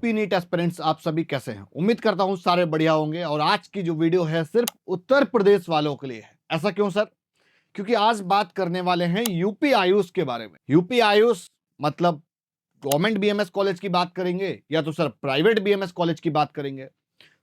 UP NEET aspirants आप सभी कैसे हैं? उम्मीद करता हूं सारे बढ़िया होंगे। और आज की जो वीडियो है सिर्फ उत्तर प्रदेश वालों के लिए है। ऐसा क्यों सर? क्योंकि आज बात करने वाले हैं यूपी आयुष के बारे में। यूपी आयुष मतलब गवर्नमेंट बीएमएस कॉलेज की बात करेंगे या तो सर प्राइवेट बीएमएस कॉलेज की बात करेंगे।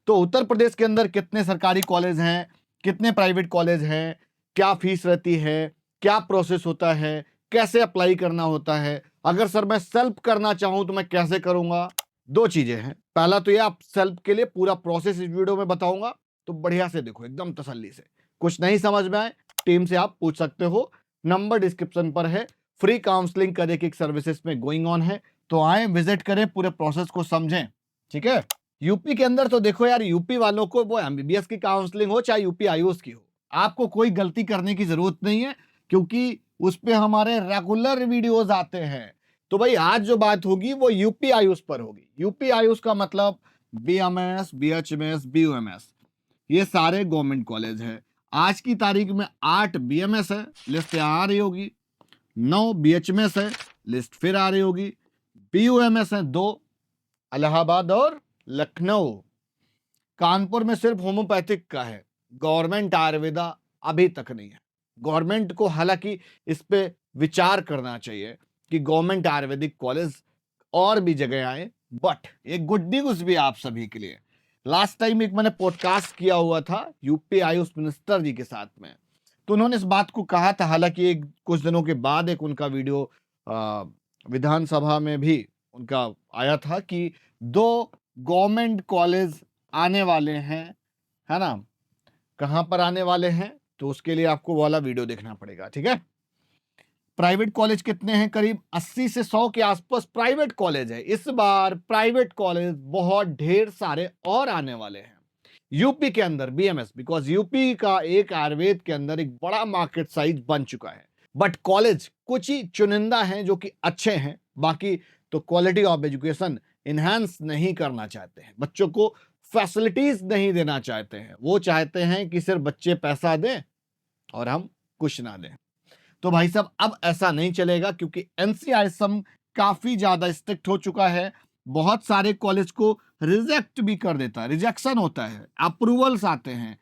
तो उत्तर प्रदेश के अंदर कितने सरकारी कॉलेज हैं, कितने प्राइवेट कॉलेज हैं, क्या फीस रहती है, क्या प्रोसेस होता है, कैसे अप्लाई करना होता है, अगर सर मैं सेल्फ करना चाहूं तो मैं कैसे करूंगा। दो चीजें हैं। पहला तो ये आप सेल्फ के लिए पूरा प्रोसेस इस वीडियो में बताऊंगा, तो बढ़िया से देखो एकदम तसल्ली से। कुछ नहीं समझ में आए टीम से आप पूछ सकते हो, नंबर डिस्क्रिप्शन पर है। फ्री काउंसलिंग कर एक सर्विसेज में गोइंग ऑन है, तो आए विजिट करें, पूरे प्रोसेस को समझें। ठीक है। यूपी के अंदर तो देखो यार, यूपी वालों को वो एमबीबीएस की काउंसलिंग हो चाहे यूपी आयुष की हो, आपको कोई गलती करने की जरूरत नहीं है, क्योंकि उस पे हमारे रेगुलर वीडियोस आते हैं। तो भाई आज जो बात होगी वो यूपी आयुष पर होगी। यूपी आयुष का मतलब बीएमएस, बीएचएमएस, बीयूएमएस, ये सारे गवर्नमेंट कॉलेज है। आज की तारीख में 8 बीएमएस है, लिस्ट यहाँ आ रही होगी। 9 बीएचएमएस है, लिस्ट फिर आ रही होगी। बीयूएमएस है 2, इलाहाबाद और लखनऊ। कानपुर में सिर्फ होम्योपैथिक का है, गवर्नमेंट आयुर्वेदा अभी तक नहीं है। गवर्नमेंट को हालांकि इस पे विचार करना चाहिए कि गवर्नमेंट आयुर्वेदिक कॉलेज और भी जगह आए। बट एक गुड न्यूज भी आप सभी के लिए, लास्ट टाइम एक मैंने पॉडकास्ट किया हुआ था यूपी आयुष मिनिस्टर जी के साथ में, तो उन्होंने इस बात को कहा था। हालांकि एक कुछ दिनों के बाद एक उनका वीडियो विधानसभा में भी उनका आया था कि 2 गवर्नमेंट कॉलेज आने वाले हैं, है ना। कहां पर आने वाले हैं तो उसके लिए आपको वाला वीडियो देखना पड़ेगा। ठीक है। प्राइवेट कॉलेज कितने हैं? करीब 80 से 100 के आसपास प्राइवेट कॉलेज है। इस बार प्राइवेट कॉलेज बहुत ढेर सारे और आने वाले हैं यूपी के अंदर बीएमएस, बिकॉज यूपी का एक आयुर्वेद के अंदर एक बड़ा मार्केट साइज बन चुका है। बट कॉलेज कुछ ही चुनिंदा हैं जो कि अच्छे हैं, बाकी तो क्वालिटी ऑफ एजुकेशन इनहेंस नहीं करना चाहते हैं, बच्चों को फैसिलिटीज नहीं देना चाहते हैं। वो चाहते हैं कि सिर्फ बच्चे पैसा दें और हम कुछ ना दें। तो भाई साहब अब ऐसा नहीं चलेगा, क्योंकि एनसीआईएसएम काफी ज्यादा स्ट्रिक्ट हो चुका है। बहुत सारे कॉलेज को रिजेक्ट भी कर देता है, रिजेक्शन होता है, अप्रूवल्स आते हैं।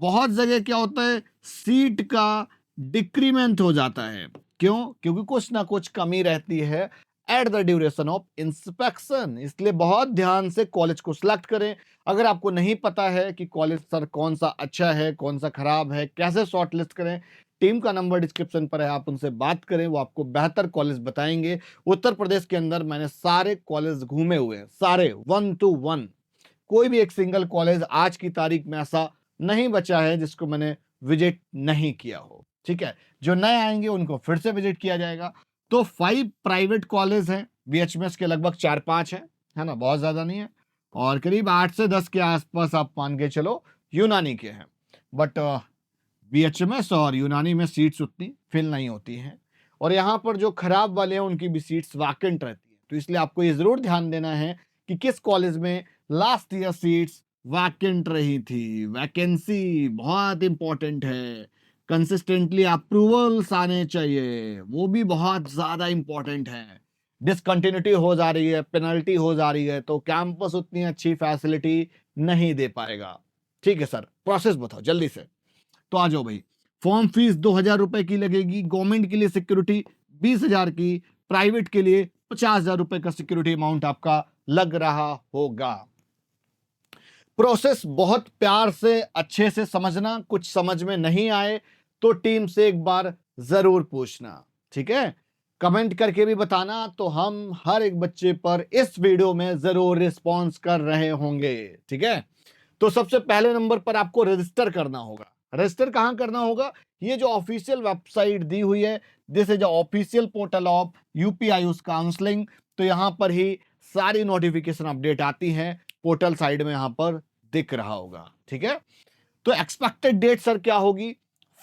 बहुत जगह क्या होता है, सीट का डिक्रीमेंट हो जाता है। क्यों? क्योंकि कुछ ना कुछ कमी रहती है at the duration of inspection. इसलिए बहुत ध्यान से कॉलेज को सिलेक्ट करें। अगर आपको नहीं पता है कि कॉलेज सर कौन सा अच्छा है, कौन सा खराब है, कैसे शॉर्ट लिस्ट करें, टीम का नंबर डिस्क्रिप्शन पर है, आप उनसे बात करें, वो आपको बेहतर कॉलेज बताएंगे। उत्तर प्रदेश के अंदर मैंने सारे कॉलेज घूमे हुए हैं, सारे 1 to 1। कोई भी एक सिंगल कॉलेज आज की तारीख में ऐसा नहीं बचा है जिसको मैंने विजिट नहीं किया हो। ठीक है। जो नए आएंगे उनको फिर से विजिट किया जाएगा। तो 5 प्राइवेट कॉलेज हैं, बीएचएमएस के लगभग 4-5 हैं, है ना, बहुत ज्यादा नहीं है। और करीब 8 से 10 के आसपास आप मान के चलो यूनानी के हैं। बट बीएचएमएस और यूनानी में सीट्स उतनी फिल नहीं होती हैं, और यहाँ पर जो खराब वाले हैं उनकी भी सीट्स वैकेंट रहती है। तो इसलिए आपको ये जरूर ध्यान देना है कि किस कॉलेज में लास्ट ईयर सीट्स वैकेंट रही थी। वैकेंसी बहुत इंपॉर्टेंट है। कंसिस्टेंटली अप्रूवल्स आने चाहिए, वो भी बहुत ज्यादा इंपॉर्टेंट है। डिसकंटिन्यूटी हो जा रही है, पेनल्टी हो जा रही है, तो कैंपस उतनी अच्छी फैसिलिटी नहीं दे पाएगा। ठीक है सर, प्रोसेस बताओ जल्दी से। तो आ जाओ भाई। फॉर्म फीस 2000 रुपए की लगेगी। गवर्नमेंट के लिए सिक्योरिटी 20,000 की, प्राइवेट के लिए 50,000 रुपए का सिक्योरिटी अमाउंट आपका लग रहा होगा। प्रोसेस बहुत प्यार से अच्छे से समझना, कुछ समझ में नहीं आए तो टीम से एक बार जरूर पूछना। ठीक है। कमेंट करके भी बताना, तो हम हर एक बच्चे पर इस वीडियो में जरूर रिस्पॉन्स कर रहे होंगे। ठीक है। तो सबसे पहले नंबर पर आपको रजिस्टर करना होगा। रजिस्टर कहां करना होगा? ये जो ऑफिशियल वेबसाइट दी हुई है, this is official portal of UP Ayush counselling. तो यहां पर ही सारी नोटिफिकेशन अपडेट आती हैं, पोर्टल साइड में यहां पर दिख रहा होगा। ठीक है। तो एक्सपेक्टेड डेट सर क्या होगी?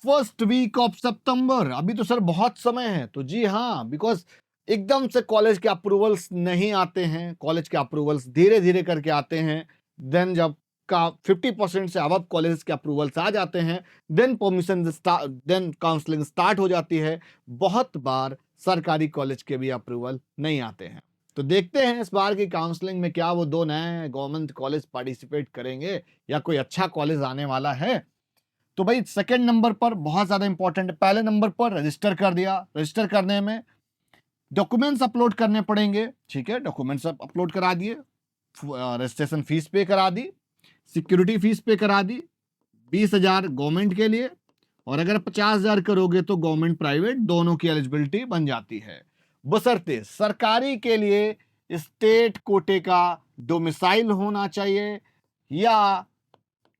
फर्स्ट वीक ऑफ सितंबर। अभी तो सर बहुत समय है। तो जी हाँ, बिकॉज एकदम से कॉलेज के अप्रूवल्स नहीं आते हैं, कॉलेज के अप्रूवल्स धीरे धीरे करके आते हैं। देन जब का 50% से अब कॉलेज के अप्रूवल्स आ जाते हैं, then permission then counselling start हो जाती है। बहुत बार सरकारी कॉलेज के भी अप्रूवल नहीं आते हैं। तो देखते हैं इस बार की काउंसलिंग में क्या वो 2 नए गवर्नमेंट कॉलेज पार्टिसिपेट करेंगे या कोई अच्छा कॉलेज आने वाला है। तो भाई सेकंड नंबर पर बहुत ज्यादा इंपॉर्टेंट है, पहले नंबर पर रजिस्टर कर दिया। रजिस्टर करने में डॉक्यूमेंट्स अपलोड करने पड़ेंगे, ठीक है, डॉक्यूमेंट्स अपलोड करा दिए, रजिस्ट्रेशन फीस पे करा दी, सिक्योरिटी फीस पे करा दी, 20,000 गवर्नमेंट के लिए, और अगर 50,000 करोगे तो गवर्नमेंट प्राइवेट दोनों की एलिजिबिलिटी बन जाती है। बशर्ते सरकारी के लिए स्टेट कोटे का डोमिसाइल होना चाहिए या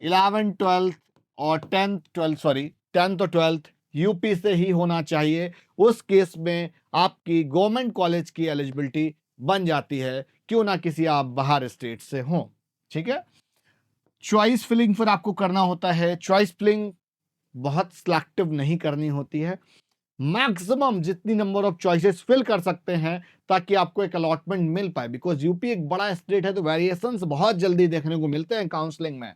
11 12 और 10th और 12th यूपी से ही होना चाहिए। उस केस में आपकी गवर्नमेंट कॉलेज की एलिजिबिलिटी बन जाती है, क्यों ना किसी आप बाहर स्टेट से हो, ठीक है। चॉइस फिलिंग फिर आपको करना होता है। चॉइस फिलिंग बहुत सिलेक्टिव नहीं करनी होती है, मैक्सिमम जितनी नंबर ऑफ चॉइसेस फिल कर सकते हैं ताकि आपको एक अलॉटमेंट मिल पाए, बिकॉज यूपी एक बड़ा स्टेट है तो वेरिएशंस बहुत जल्दी देखने को मिलते हैं काउंसलिंग में।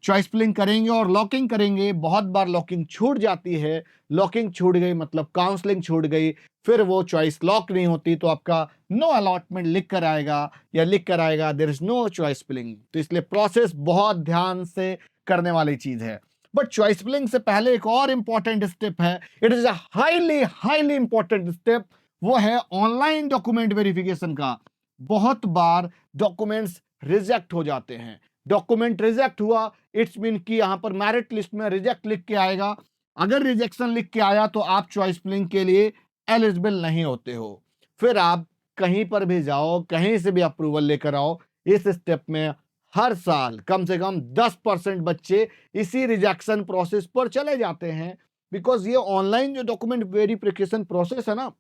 चॉइस फिलिंग करेंगे और लॉकिंग करेंगे। बहुत बार लॉकिंग छूट जाती है, लॉकिंग छूट गई मतलब काउंसलिंग छूट गई, फिर वो चॉइस लॉक नहीं होती तो आपका नो अलॉटमेंट लिख कर आएगा या लिख कर आएगा there is no choice filling. तो इसलिए प्रोसेस बहुत ध्यान से करने वाली चीज है। बट चॉइस फिलिंग से पहले एक और इंपॉर्टेंट स्टेप है, it is a highly highly important step, वो है ऑनलाइन डॉक्यूमेंट वेरिफिकेशन का। बहुत बार डॉक्यूमेंट्स रिजेक्ट हो जाते हैं। डॉक्यूमेंट रिजेक्ट हुआ इट्स मीन कि यहां पर मेरिट लिस्ट में रिजेक्ट लिख के आएगा। अगर रिजेक्शन लिख के आया तो आप चॉइस फिलिंग के लिए एलिजिबल नहीं होते हो। फिर आप कहीं पर भी जाओ, कहीं से भी अप्रूवल लेकर आओ, इस स्टेप में हर साल कम से कम 10% बच्चे इसी रिजेक्शन प्रोसेस पर चले जाते हैं। बिकॉज ये ऑनलाइन जो डॉक्यूमेंट वेरिफिकेशन प्रोसेस है ना,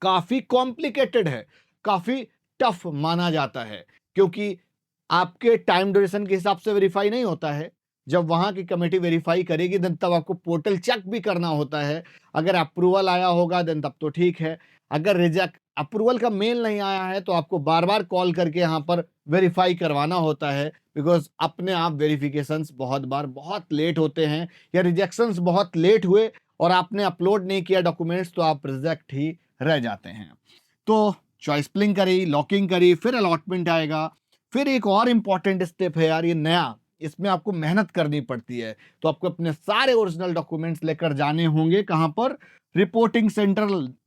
काफी कॉम्प्लिकेटेड है, काफी टफ माना जाता है, क्योंकि आपके टाइम ड्यूरेशन के हिसाब से वेरीफाई नहीं होता है। जब वहां की कमेटी वेरीफाई करेगी देन तब आपको पोर्टल चेक भी करना होता है। अगर अप्रूवल आया होगा देन तब तो ठीक है, अगर रिजेक्ट अप्रूवल का मेल नहीं आया है तो आपको बार बार कॉल करके यहाँ पर वेरीफाई करवाना होता है। बिकॉज अपने आप वेरिफिकेशंस बहुत बार बहुत लेट होते हैं या रिजेक्शंस बहुत लेट हुए और आपने अपलोड नहीं किया डॉक्यूमेंट्स तो आप रिजेक्ट ही रह जाते हैं। तो चॉइस फिलिंग करी, लॉकिंग करी, फिर अलॉटमेंट आएगा। फिर एक और इंपॉर्टेंट स्टेप है यार, ये नया, इसमें आपको मेहनत करनी पड़ती है। तो आपको अपने सारे ओरिजिनल डॉक्यूमेंट्स लेकर जाने होंगे कहां पर, रिपोर्टिंग सेंटर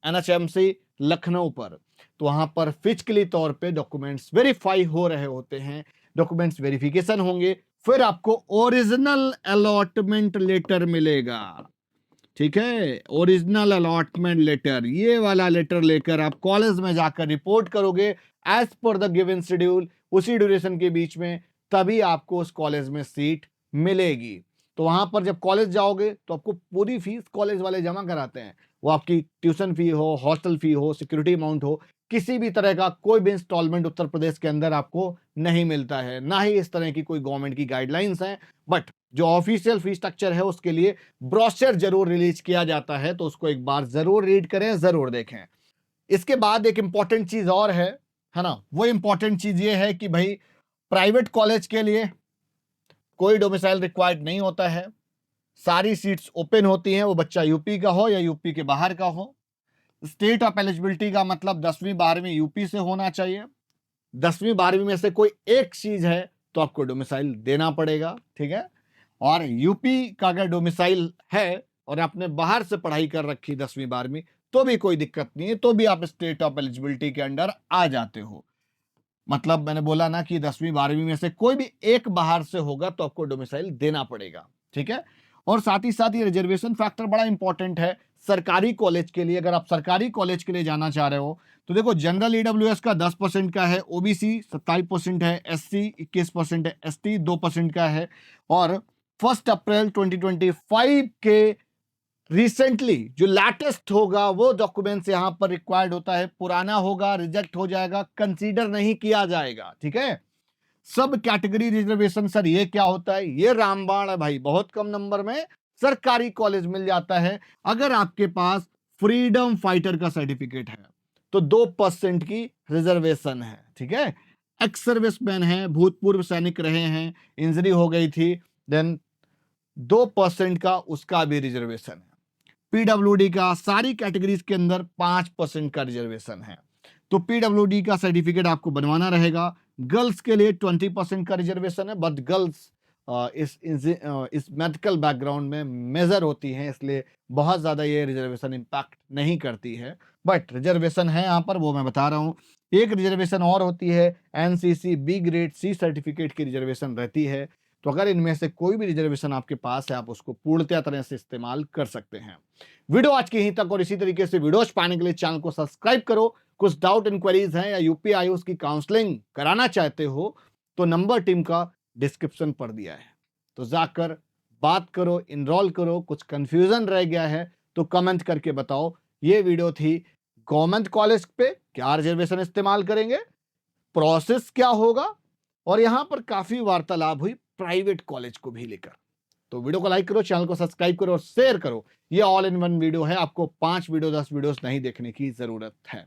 एनएचएमसी लखनऊ पर। तो वहां पर फिजिकली तौर पे डॉक्यूमेंट्स वेरीफाई हो रहे होते हैं, डॉक्यूमेंट्स वेरिफिकेशन होंगे, फिर आपको ओरिजिनल अलॉटमेंट लेटर मिलेगा, ठीक है। ओरिजिनल अलॉटमेंट लेटर, ये वाला लेटर लेकर आप कॉलेज में जाकर रिपोर्ट करोगे as per the given schedule, उसी ड्यूरेशन के बीच में, तभी आपको उस कॉलेज में सीट मिलेगी। तो वहां पर जब कॉलेज जाओगे तो आपको पूरी फीस कॉलेज वाले जमा कराते हैं। वो आपकी ट्यूशन फी हो, हॉस्टल फी हो, सिक्योरिटी अमाउंट हो, किसी भी तरह का कोई भी इंस्टॉलमेंट उत्तर प्रदेश के अंदर आपको नहीं मिलता है, ना ही इस तरह की कोई गवर्नमेंट की गाइडलाइंस है। बट जो ऑफिशियल फी स्ट्रक्चर है उसके लिए ब्रोशर जरूर रिलीज किया जाता है, तो उसको एक बार जरूर रीड करें, जरूर देखें। इसके बाद एक इंपॉर्टेंट चीज और है ना, वो इंपॉर्टेंट चीज ये है कि भाई प्राइवेट कॉलेज के लिए कोई डोमिसाइल रिक्वायर्ड नहीं होता है, सारी सीट्स ओपन होती हैं, वो बच्चा यूपी का हो या यूपी के बाहर का हो। स्टेट ऑफ एलिजिबिलिटी का मतलब 10वीं 12वीं यूपी से होना चाहिए। 10वीं 12वीं में से कोई एक चीज है तो आपको डोमिसाइल देना पड़ेगा, ठीक है। और यूपी का अगर डोमिसाइल है और आपने बाहर से पढ़ाई कर रखी 10वीं 12वीं तो भी कोई दिक्कत नहीं है, तो भी आप स्टेट ऑफ एलिजिबिलिटी के अंडर आ जाते हो। मतलब मैंने बोला ना कि 10वीं 12वीं में से कोई भी एक बाहर से होगा तो आपको डोमिसाइल देना पड़ेगा, ठीक है। और साथ ही साथ ये रिजर्वेशन फैक्टर बड़ा इंपॉर्टेंट है सरकारी कॉलेज के लिए। अगर आप सरकारी कॉलेज के लिए जाना चाह रहे हो तो देखो, जनरल ईडब्ल्यूएस का 10% का है, ओबीसी 27% है, एससी 21% है, एसटी 2% का है। और 1 अप्रैल 2025 के रिसेंटली जो लेटेस्ट होगा वो डॉक्यूमेंट्स यहां पर रिक्वायर्ड होता है, पुराना होगा रिजेक्ट हो जाएगा, कंसीडर नहीं किया जाएगा, ठीक है। सब कैटेगरी रिजर्वेशन, सर ये क्या होता है? ये रामबाण है भाई, बहुत कम नंबर में सरकारी कॉलेज मिल जाता है। अगर आपके पास फ्रीडम फाइटर का सर्टिफिकेट है तो 2% की रिजर्वेशन है, ठीक है। एक्स सर्विसमैन है, भूतपूर्व सैनिक रहे हैं, इंजरी हो गई थी, देन 2% का उसका भी रिजर्वेशन है। पीडब्ल्यूडी का सारी कैटेगरीज के अंदर 5% का रिजर्वेशन है। तो पीडब्ल्यूडी का सर्टिफिकेट आपको बनवाना रहेगा। गर्ल्स के लिए 20% का रिजर्वेशन है, बट गर्ल्स इस मेडिकल बैकग्राउंड में मेजर होती हैं, इसलिए बहुत ज्यादा ये रिजर्वेशन इम्पैक्ट नहीं करती है। बट रिजर्वेशन है यहाँ पर, वो मैं बता रहा हूँ। एक रिजर्वेशन और होती है, NCC B grade C certificate की रिजर्वेशन रहती है। तो अगर इनमें से कोई भी रिजर्वेशन आपके पास है, आप उसको पूर्णतया तरह से इस्तेमाल कर सकते हैं। वीडियो आज की यहीं तक, और इसी तरीके से वीडियोज पाने के लिए चैनल को सब्सक्राइब करो। कुछ डाउट इंक्वायरीज हैं या यूपी आयुष की काउंसलिंग कराना चाहते हो तो नंबर टीम का डिस्क्रिप्शन पर दिया है, तो जाकर बात करो, इनरोल करो। कुछ कंफ्यूजन रह गया है तो कमेंट करके बताओ। ये वीडियो थी गवर्नमेंट कॉलेज पे क्या रिजर्वेशन इस्तेमाल करेंगे, प्रोसेस क्या होगा, और यहां पर काफी वार्तालाप हुई प्राइवेट कॉलेज को भी लेकर। तो वीडियो को लाइक करो, चैनल को सब्सक्राइब करो और शेयर करो। ये ऑल इन वन वीडियो है, आपको 5 वीडियो 10 वीडियोस नहीं देखने की जरूरत है।